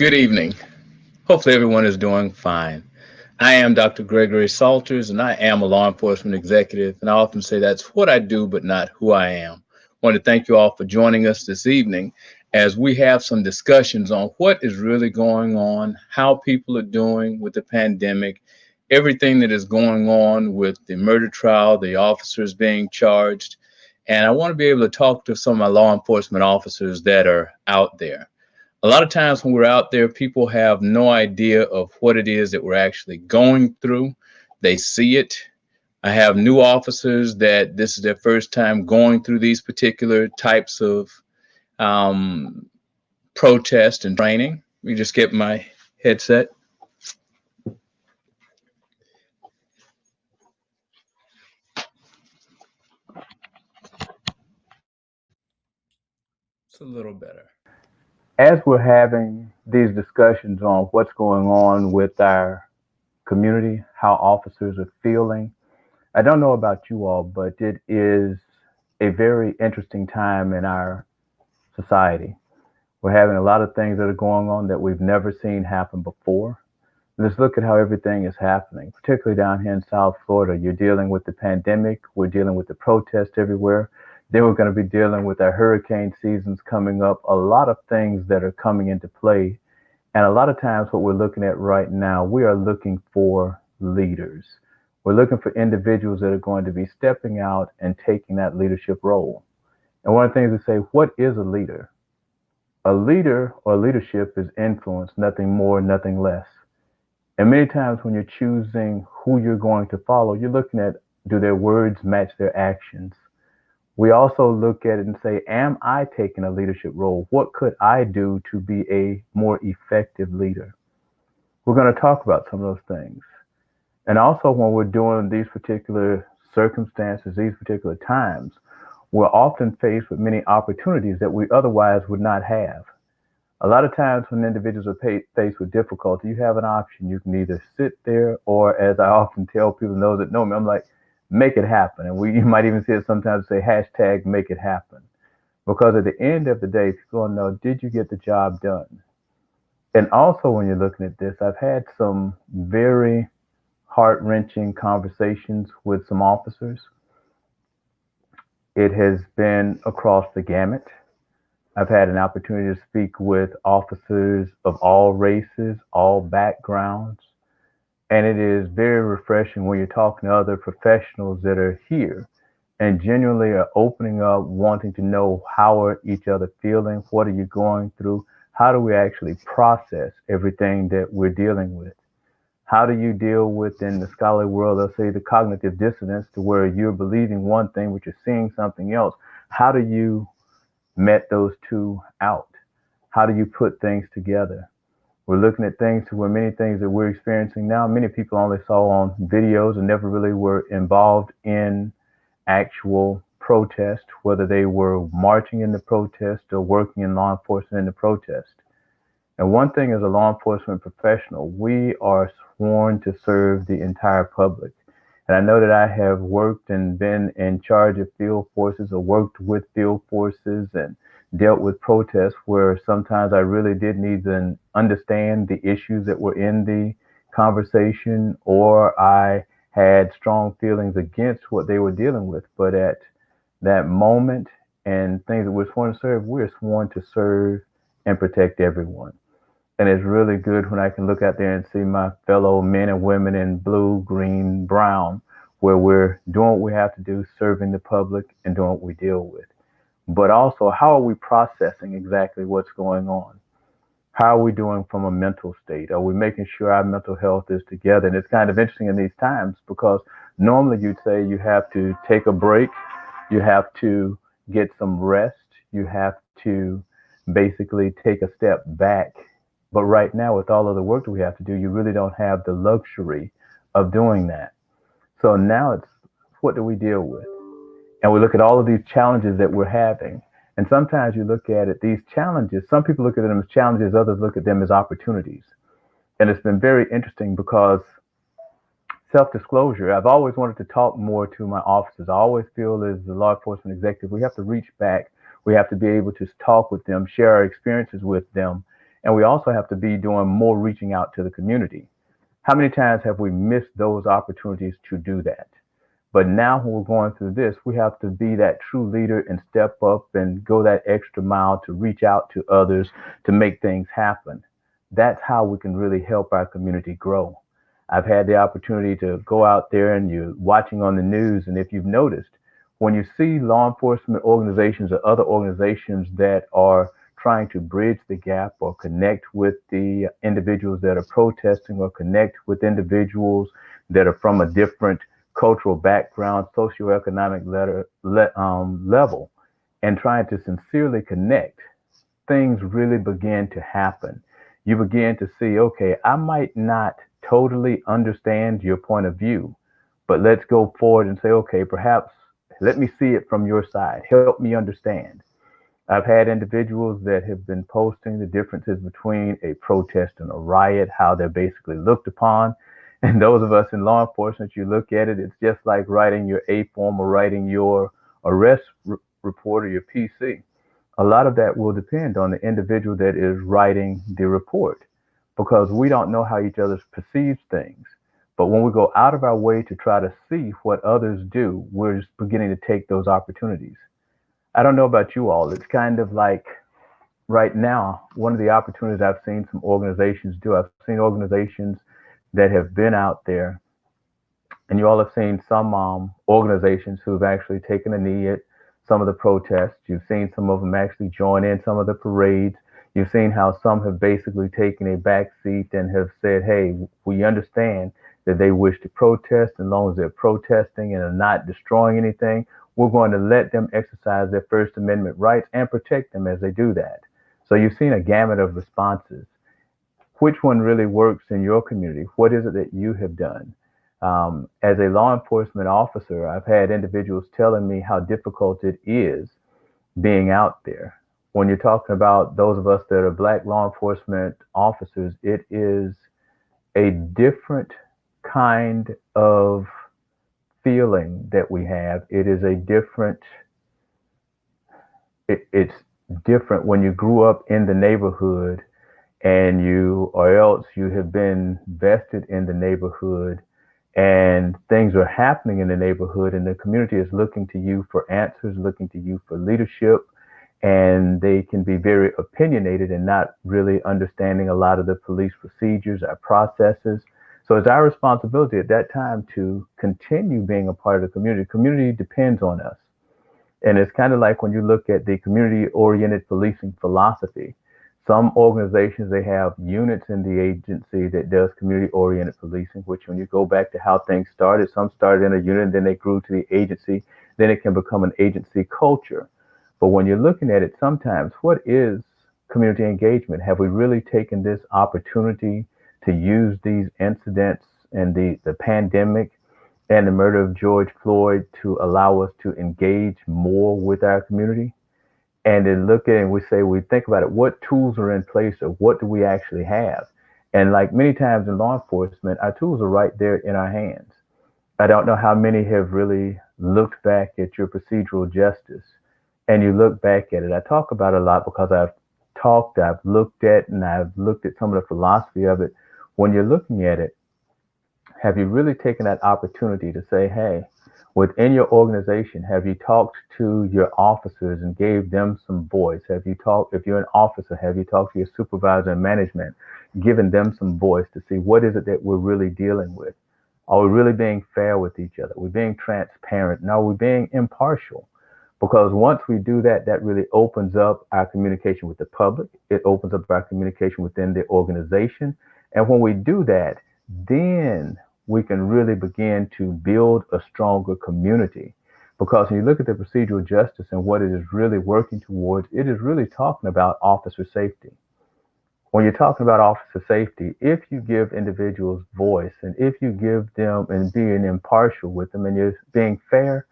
Good evening. Hopefully, everyone is doing fine. I am Dr. Gregory Salters, and I am a law enforcement executive. And I often say that's what I do, but not who I am. I want to thank you all for joining us this evening as we have some discussions on what is really going on, how people are doing with the pandemic, everything that is going on with the murder trial, the officers being charged. And I want to be able to talk to some of my law enforcement officers that are out there. A lot of times when we're out there, people have no idea of what it is that we're actually going through. They see it. I have new officers that this is their first time going through these particular types of um, protest and training. We just get my headset. It's a little better. As we're having these discussions on what's going on with our community, how officers are feeling, I don't know about you all, but it is a very interesting time in our society. We're having a lot of things that are going on that we've never seen happen before. Let's look at how everything is happening, particularly down here in South Florida. You're dealing with the pandemic, we're dealing with the protests everywhere. Then we're going to be dealing with our hurricane seasons coming up, a lot of things that are coming into play. And a lot of times, what we're looking at right now, we are looking for leaders. We're looking for individuals that are going to be stepping out and taking that leadership role. And one of the things we say, what is a leader? A leader or leadership is influence, nothing more, nothing less. And many times when you're choosing who you're going to follow, you're looking at, do their words match their actions? We also look at it and say, am I taking a leadership role? What could I do to be a more effective leader? We're going to talk about some of those things. And also, when we're doing these particular circumstances, these particular times, we're often faced with many opportunities that we otherwise would not have. A lot of times when individuals are faced with difficulty, you have an option. You can either sit there, or as I often tell people, those that know me, I'm like, make it happen. And you might even see it sometimes say hashtag make it happen. Because at the end of the day, people want to know, did you get the job done? And also, when you're looking at this, I've had some very heart wrenching conversations with some officers. It has been across the gamut. I've had an opportunity to speak with officers of all races, all backgrounds, and it is very refreshing when you're talking to other professionals that are here and genuinely are opening up, wanting to know how are each other feeling, what are you going through, how do we actually process everything that we're dealing with. How do you deal with, in the scholarly world, they'll say the cognitive dissonance, to where you're believing one thing but you're seeing something else? How do you met those two out? How do you put things together? We're looking at things to where many things that we're experiencing now, many people only saw on videos and never really were involved in actual protest, whether they were marching in the protest or working in law enforcement in the protest. And one thing, as a law enforcement professional, we are sworn to serve the entire public. And I know that I have worked and been in charge of field forces, or worked with field forces and dealt with protests where sometimes I really did need to understand the issues that were in the conversation, or I had strong feelings against what they were dealing with. But at that moment, and things that we're sworn to serve, we're sworn to serve and protect everyone. And it's really good when I can look out there and see my fellow men and women in blue, green, brown, where we're doing what we have to do, serving the public and doing what we deal with. But also, how are we processing exactly what's going on? How are we doing from a mental state? Are we making sure our mental health is together? And it's kind of interesting in these times, because normally you'd say you have to take a break, you have to get some rest, you have to basically take a step back. But right now, with all of the work that we have to do, you really don't have the luxury of doing that. So now it's, what do we deal with? And we look at all of these challenges that we're having. And sometimes you look at it, these challenges, some people look at them as challenges, others look at them as opportunities. And it's been very interesting because, self disclosure, I've always wanted to talk more to my officers. I always feel, as a law enforcement executive, we have to reach back. We have to be able to talk with them, share our experiences with them, And we also have to be doing more reaching out to the community. How many times have we missed those opportunities to do that? But now when we're going through this, we have to be that true leader and step up and go that extra mile to reach out to others to make things happen. That's how we can really help our community grow. I've had the opportunity to go out there and you're watching on the news, and if you've noticed, when you see law enforcement organizations or other organizations that are trying to bridge the gap or connect with the individuals that are protesting or connect with individuals that are from a different cultural background, socioeconomic level, and trying to sincerely connect, things really begin to happen. You begin to see, okay, I might not totally understand your point of view, but let's go forward and say, okay, perhaps let me see it from your side. Help me understand. I've had individuals that have been posting the differences between a protest and a riot, how they're basically looked upon. And those of us in law enforcement, you look at it, it's just like writing your A form or writing your arrest report or your PC. A lot of that will depend on the individual that is writing the report because we don't know how each other perceives things. But when we go out of our way to try to see what others do, we're just beginning to take those opportunities. I don't know about you all. It's kind of like right now, one of the opportunities I've seen some organizations do, I've seen organizations that have been out there, and you all have seen some organizations who've actually taken a knee at some of the protests. You've seen some of them actually join in some of the parades. You've seen how some have basically taken a back seat and have said, hey, we understand that they wish to protest. As long as they're protesting and are not destroying anything, we're going to let them exercise their First Amendment rights and protect them as they do that. So you've seen a gamut of responses. Which one really works in your community? What is it that you have done? As a law enforcement officer, I've had individuals telling me how difficult it is being out there. When you're talking about those of us that are Black law enforcement officers, it is a different kind of feeling that we have. It is a different, it's different when you grew up in the neighborhood and you, or else you have been vested in the neighborhood and things are happening in the neighborhood and the community is looking to you for answers, looking to you for leadership, and they can be very opinionated and not really understanding a lot of the police procedures, our processes. So it's our responsibility at that time to continue being a part of the community. The community depends on us. And it's kind of like when you look at the community-oriented policing philosophy. Some organizations, they have units in the agency that does community-oriented policing, which when you go back to how things started, some started in a unit, and then they grew to the agency. Then it can become an agency culture. But when you're looking at it, sometimes what is community engagement? Have we really taken this opportunity to use these incidents and the pandemic and the murder of George Floyd to allow us to engage more with our community? And then look at it and we say, we think about it, what tools are in place or what do we actually have? And like many times in law enforcement, our tools are right there in our hands. I don't know how many have really looked back at your procedural justice and you look back at it. I talk about it a lot because I've looked at, and I've looked at some of the philosophy of it. When you're looking at it, have you really taken that opportunity to say, hey, within your organization, have you talked to your officers and gave them some voice? Have you talked, if you're an officer, have you talked to your supervisor and management, given them some voice to see what is it that we're really dealing with? Are we really being fair with each other? Are we being transparent? And are we being impartial? Because once we do that, that really opens up our communication with the public. It opens up our communication within the organization. And when we do that, then we can really begin to build a stronger community. Because when you look at the procedural justice and what it is really working towards, it is really talking about officer safety. When you're talking about officer safety, if you give individuals voice and if you give them and being impartial with them and you're being fair,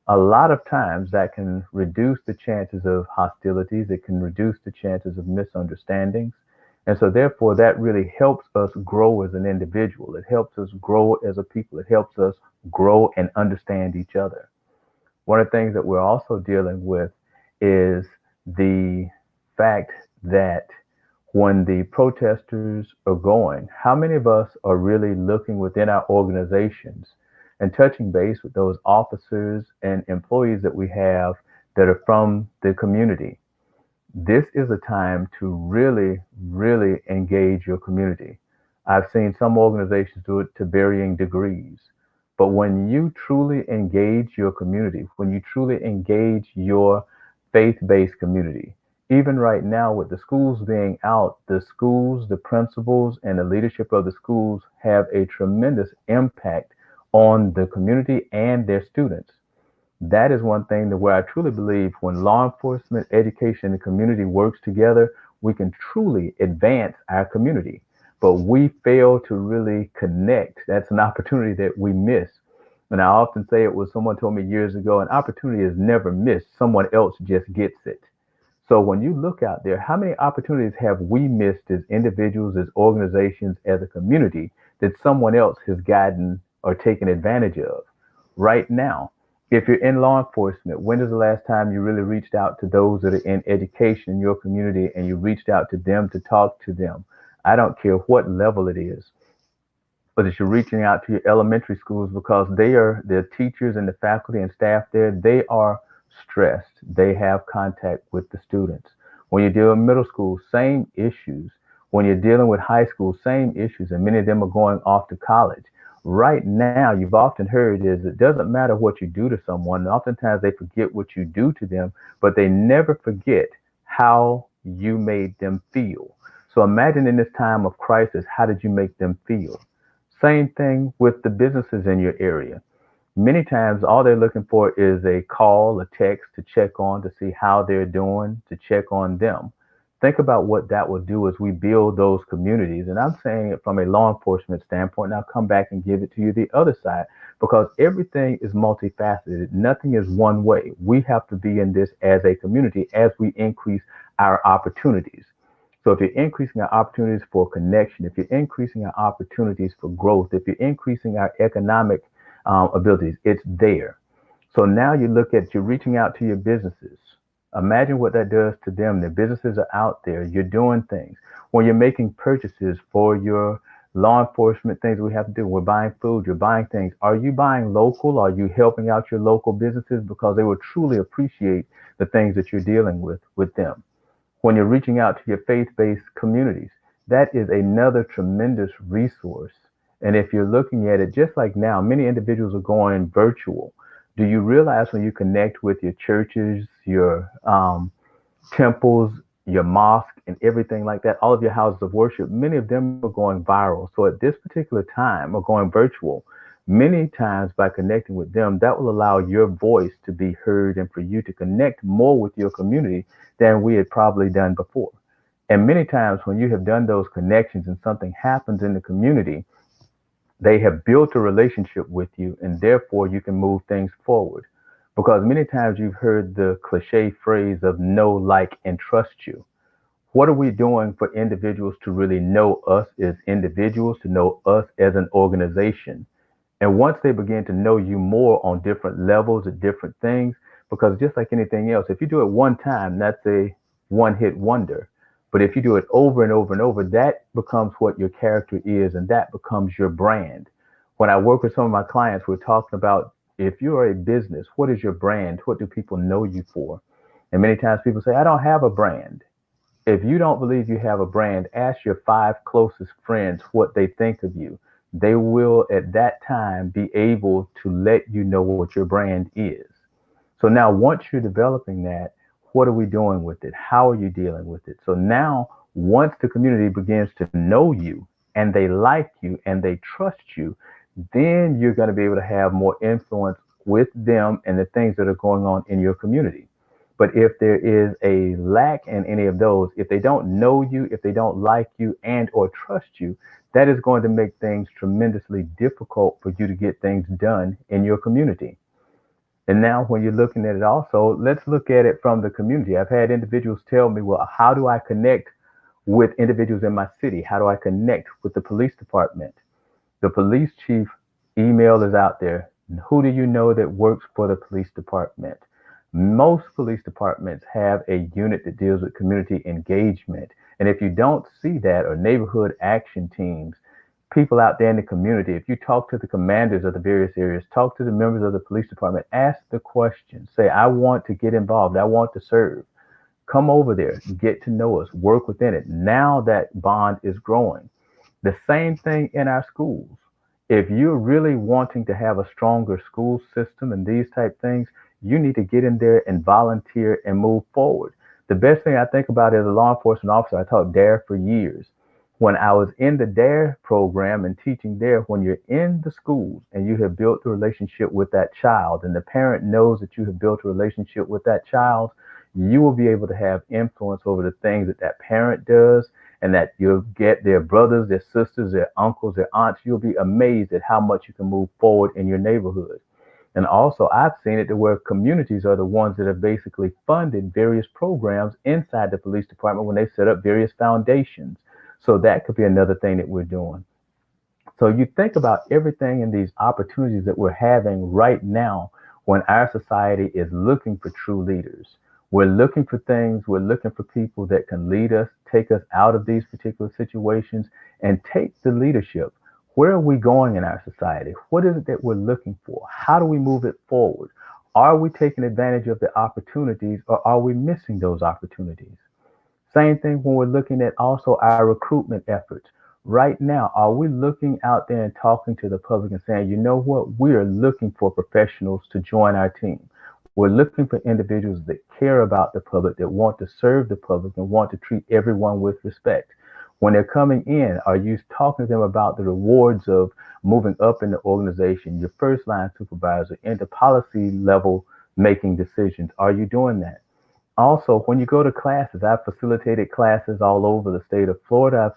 a lot of times that can reduce the chances of hostilities. It can reduce the chances of misunderstandings. And so therefore that really helps us grow as an individual. It helps us grow as a people. It helps us grow and understand each other. One of the things that we're also dealing with is the fact that when the protesters are going, how many of us are really looking within our organizations and touching base with those officers and employees that we have that are from the community? This is a time to really, really engage your community. I've seen some organizations do it to varying degrees. But when you truly engage your community, when you truly engage your faith based community, even right now with the schools being out, the schools, the principals, and the leadership of the schools have a tremendous impact on the community and their students. That is one thing that where I truly believe when law enforcement, education, and community works together, we can truly advance our community. But we fail to really connect. That's an opportunity that we miss. And I often say it was someone told me years ago, an opportunity is never missed. Someone else just gets it. So when you look out there, how many opportunities have we missed as individuals, as organizations, as a community that someone else has gotten or taken advantage of? Right now, if you're in law enforcement, when is the last time you really reached out to those that are in education in your community and you reached out to them to talk to them? I don't care what level it is, but that you're reaching out to your elementary schools because the teachers and the faculty and staff there, they are stressed. They have contact with the students. When you're dealing with middle school, same issues. When you're dealing with high school, same issues, and many of them are going off to college. Right now, you've often heard is it doesn't matter what you do to someone. Oftentimes they forget what you do to them, but they never forget how you made them feel. So imagine in this time of crisis, how did you make them feel? Same thing with the businesses in your area. Many times, all they're looking for is a call, a text to check on, to see how they're doing, to check on them. Think about what that will do as we build those communities. And I'm saying it from a law enforcement standpoint, and I'll come back and give it to you the other side because everything is multifaceted. Nothing is one way. We have to be in this as a community as we increase our opportunities. So if you're increasing our opportunities for connection, if you're increasing our opportunities for growth, if you're increasing our economic abilities, it's there. So now you're reaching out to your businesses. Imagine what that does to them. Their businesses are out there. You're doing things. When you're making purchases for your law enforcement things we have to do, we're buying food, you're buying things. Are you buying local? Are you helping out your local businesses? Because they will truly appreciate the things that you're dealing with them. When you're reaching out to your faith-based communities, that is another tremendous resource. And if you're looking at it, just like now, many individuals are going virtual. Do you realize when you connect with your churches, your temples, your mosque, and everything like that, all of your houses of worship, many of them are going viral. So at this particular time, are going virtual. Many times by connecting with them, that will allow your voice to be heard and for you to connect more with your community than we had probably done before. And many times when you have done those connections and something happens in the community, they have built a relationship with you and therefore you can move things forward. Because many times you've heard the cliche phrase of know, like, and trust you. What are we doing for individuals to really know us as individuals, to know us as an organization? And once they begin to know you more on different levels of different things, because just like anything else, if you do it one time, that's a one hit wonder. But if you do it over and over and over, that becomes what your character is and that becomes your brand. When I work with some of my clients, we're talking about if you are a business, what is your brand? What do people know you for? And many times people say, I don't have a brand. If you don't believe you have a brand, ask your five closest friends what they think of you. They will at that time be able to let you know what your brand is. So now once you're developing that, what are we doing with it? How are you dealing with it? So now once the community begins to know you and they like you and they trust you, then you're going to be able to have more influence with them and the things that are going on in your community. But if there is a lack in any of those, if they don't know you, if they don't like you and or trust you, that is going to make things tremendously difficult for you to get things done in your community. And now when you're looking at it also, let's look at it from the community. I've had individuals tell me, well, how do I connect with individuals in my city? How do I connect with the police department? The police chief email is out there. Who do you know that works for the police department? Most police departments have a unit that deals with community engagement. And if you don't see that, or neighborhood action teams, people out there in the community, if you talk to the commanders of the various areas, talk to the members of the police department, ask the question, say, I want to get involved, I want to serve. Come over there, get to know us, work within it. Now that bond is growing. The same thing in our schools. If you're really wanting to have a stronger school system and these type things, you need to get in there and volunteer and move forward. The best thing I think about as a law enforcement officer, I taught DARE for years. When I was in the DARE program and teaching there, when you're in the schools and you have built a relationship with that child, and the parent knows that you have built a relationship with that child, you will be able to have influence over the things that that parent does, and that you'll get their brothers, their sisters, their uncles, their aunts. You'll be amazed at how much you can move forward in your neighborhood. And also, I've seen it to where communities are the ones that have basically funded various programs inside the police department when they set up various foundations. So that could be another thing that we're doing. So you think about everything in these opportunities that we're having right now when our society is looking for true leaders. We're looking for things, we're looking for people that can lead us, take us out of these particular situations, and take the leadership. Where are we going in our society? What is it that we're looking for? How do we move it forward? Are we taking advantage of the opportunities, or are we missing those opportunities? Same thing when we're looking at also our recruitment efforts. Right now, are we looking out there and talking to the public and saying, you know what, we are looking for professionals to join our team. We're looking for individuals that care about the public, that want to serve the public, and want to treat everyone with respect. When they're coming in, are you talking to them about the rewards of moving up in the organization, your first line supervisor, into policy level making decisions? Are you doing that? Also, when you go to classes, I've facilitated classes all over the state of Florida.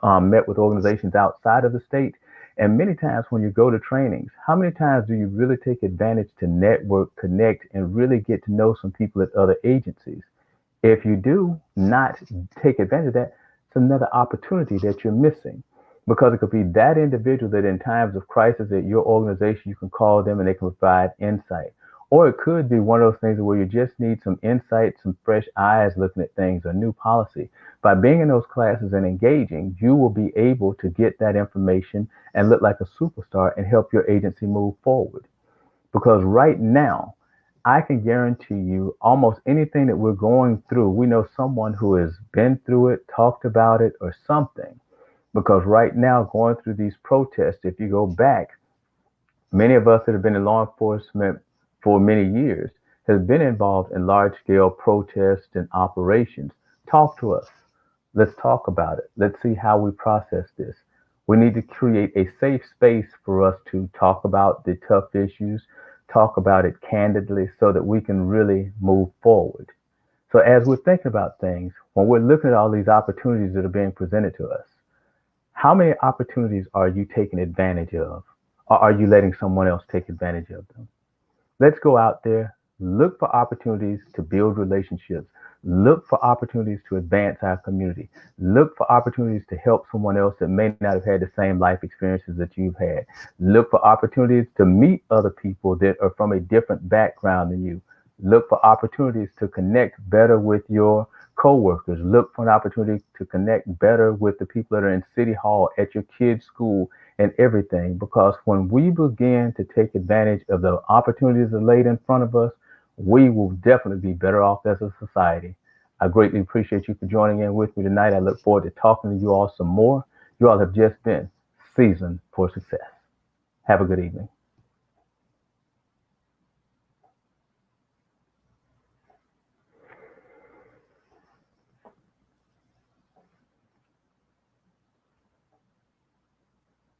I've met with organizations outside of the state. And many times when you go to trainings, how many times do you really take advantage to network, connect, and really get to know some people at other agencies? If you do not take advantage of that, it's another opportunity that you're missing, because it could be that individual that in times of crisis at your organization, you can call them and they can provide insight. Or it could be one of those things where you just need some insight, some fresh eyes looking at things, a new policy. By being in those classes and engaging, you will be able to get that information and look like a superstar and help your agency move forward. Because right now, I can guarantee you almost anything that we're going through, we know someone who has been through it, talked about it, or something. Because right now, going through these protests, if you go back, many of us that have been in law enforcement for many years has been involved in large scale protests and operations. Talk to us. Let's talk about it. Let's see how we process this. We need to create a safe space for us to talk about the tough issues, talk about it candidly so that we can really move forward. So, as we're thinking about things, when we're looking at all these opportunities that are being presented to us, how many opportunities are you taking advantage of? Or are you letting someone else take advantage of them? Let's go out there, look for opportunities to build relationships, look for opportunities to advance our community, look for opportunities to help someone else that may not have had the same life experiences that you've had, look for opportunities to meet other people that are from a different background than you, look for opportunities to connect better with your coworkers, look for an opportunity to connect better with the people that are in city hall, at your kids' school, and everything. Because when we begin to take advantage of the opportunities that are laid in front of us, we will definitely be better off as a society. I greatly appreciate you for joining in with me tonight. I look forward to talking to you all some more. You all have just been seasoned for success. Have a good evening.